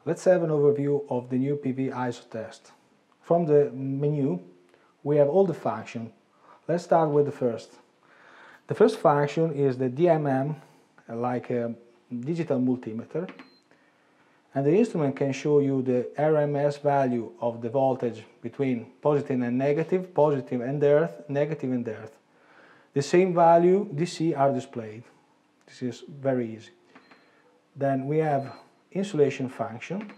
Let's have an overview of the new PV-ISOTEST. From the menu, we have all the functions. Let's start with the first. The first function is the DMM, like a digital multimeter. And the instrument can show you the RMS value of the voltage between positive and negative, positive and earth, negative and earth. The same value DC are displayed. This is very easy. Then we have insulation function.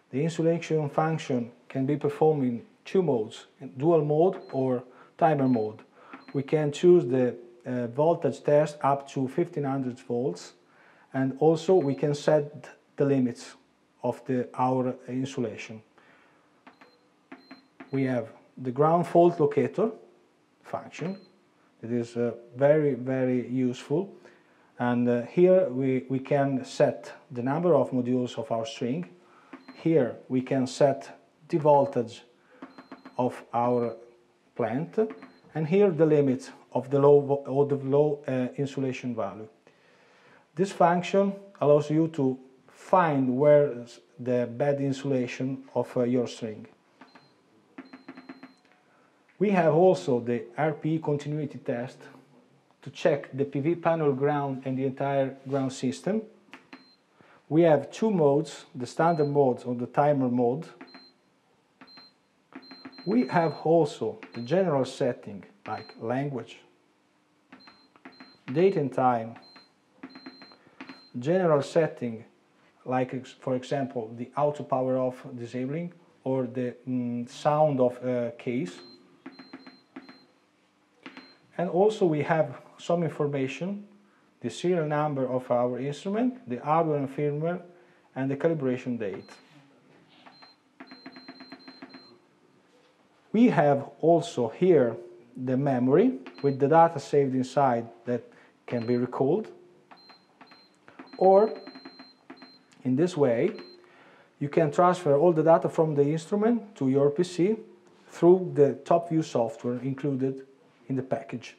The insulation function can be performed in two modes, in dual mode or timer mode. We can choose the voltage test up to 1500 volts, and also we can set the limits of our insulation. We have the ground fault locator function. It is very useful, and here we can set the number of modules of our string. Here we can set the voltage of our plant, and here the limit of the low insulation value. This function allows you to find where is the bad insulation of your string. We have also the Rpe Continuity Test to check the PV panel ground and the entire ground system. We have two modes, the standard mode or the timer mode. We have also the general setting like language, date and time, general setting like, for example, the auto power off disabling or the sound of case. And also we have some information, the serial number of our instrument, the hardware and firmware, and the calibration date. We have also here the memory with the data saved inside that can be recalled, or in this way you can transfer all the data from the instrument to your PC through the top view software included in the package.